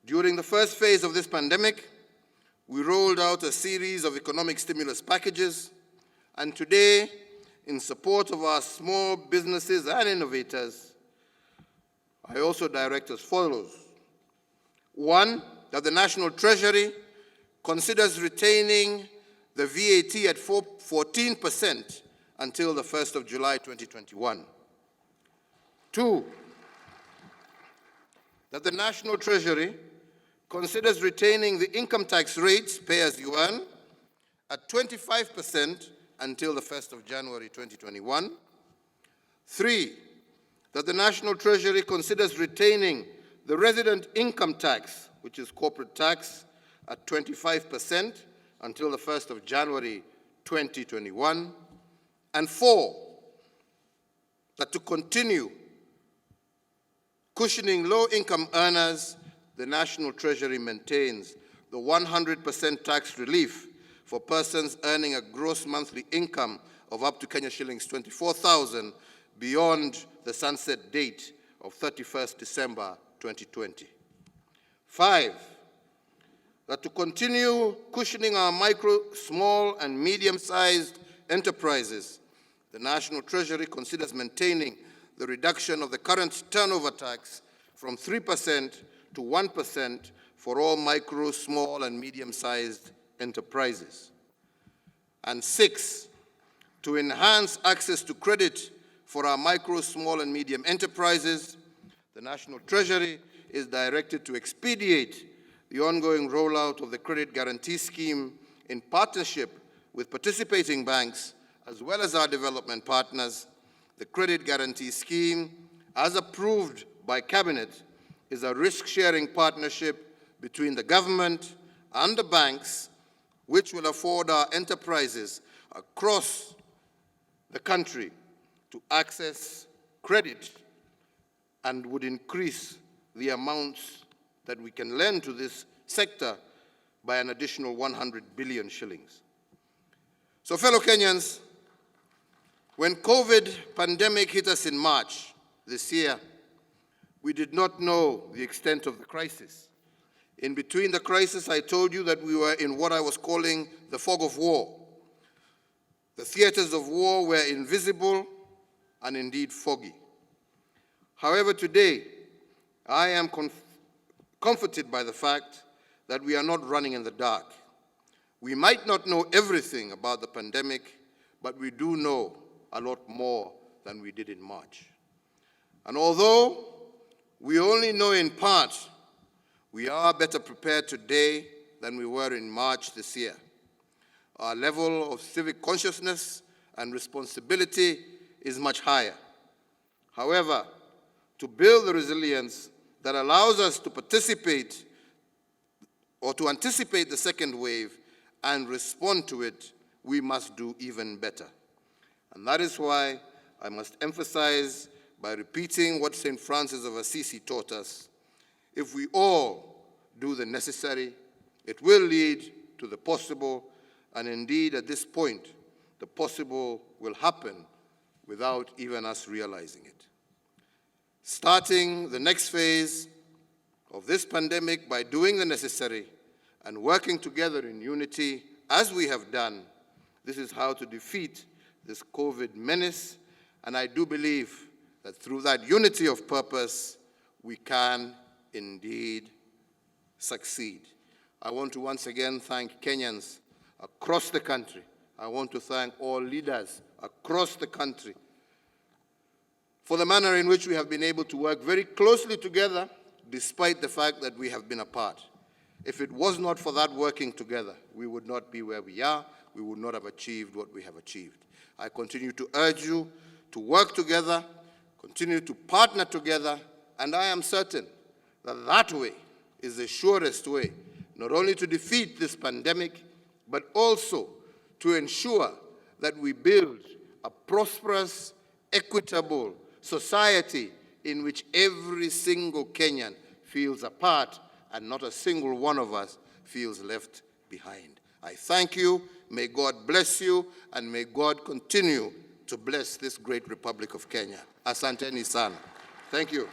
During the first phase of this pandemic, we rolled out a series of economic stimulus packages, and today, in support of our small businesses and innovators, I also direct as follows. One, that the National Treasury considers retaining the VAT at 14% until the 1st of July 2021. Two, that the National Treasury considers retaining the income tax rates, pay as you earn, at 25% until the 1st of January 2021. Three, that the National Treasury considers retaining the resident income tax, which is corporate tax, at 25% until the 1st of January 2021. And four, that to continue cushioning low-income earners, the National Treasury maintains the 100% tax relief for persons earning a gross monthly income of up to Kenya shillings 24,000 beyond the sunset date of 31st December 2020. Five, that to continue cushioning our micro, small, and medium-sized enterprises, the National Treasury considers maintaining the reduction of the current turnover tax from 3% to 1% for all micro, small, and medium-sized enterprises. And six, to enhance access to credit for our micro, small, and medium enterprises, the National Treasury is directed to expedite the ongoing rollout of the Credit Guarantee Scheme in partnership with participating banks as well as our development partners. The Credit Guarantee Scheme, as approved by Cabinet, is a risk-sharing partnership between the government and the banks, which will afford our enterprises across the country to access credit and would increase the amounts that we can lend to this sector by an additional 100 billion shillings. So, fellow Kenyans, when COVID pandemic hit us in March this year, we did not know the extent of the crisis. In between the crisis, I told you that we were in what I was calling the fog of war. The theaters of war were invisible and indeed foggy. However, today, I am comforted by the fact that we are not running in the dark. We might not know everything about the pandemic, but we do know a lot more than we did in March. And although we only know in part, we are better prepared today than we were in March this year. Our level of civic consciousness and responsibility is much higher. However, to build the resilience that allows us to participate or to anticipate the second wave and respond to it, we must do even better. And that is why I must emphasize by repeating what St. Francis of Assisi taught us. If we all do the necessary, it will lead to the possible, and indeed at this point, the possible will happen without even us realizing it. Starting the next phase of this pandemic by doing the necessary and working together in unity as we have done, this is how to defeat this COVID menace, and I do believe that through that unity of purpose, we can indeed succeed. I want to once again thank Kenyans across the country. I want to thank all leaders across the country for the manner in which we have been able to work very closely together despite the fact that we have been apart. If it was not for that working together, we would not be where we are. We would not have achieved what we have achieved. I continue to urge you to work together, continue to partner together, and I am certain that that way is the surest way, not only to defeat this pandemic, but also to ensure that we build a prosperous, equitable society in which every single Kenyan feels a part and not a single one of us feels left behind. I thank you. May God bless you, and may God continue to bless this great Republic of Kenya. Asanteni sana. Thank you.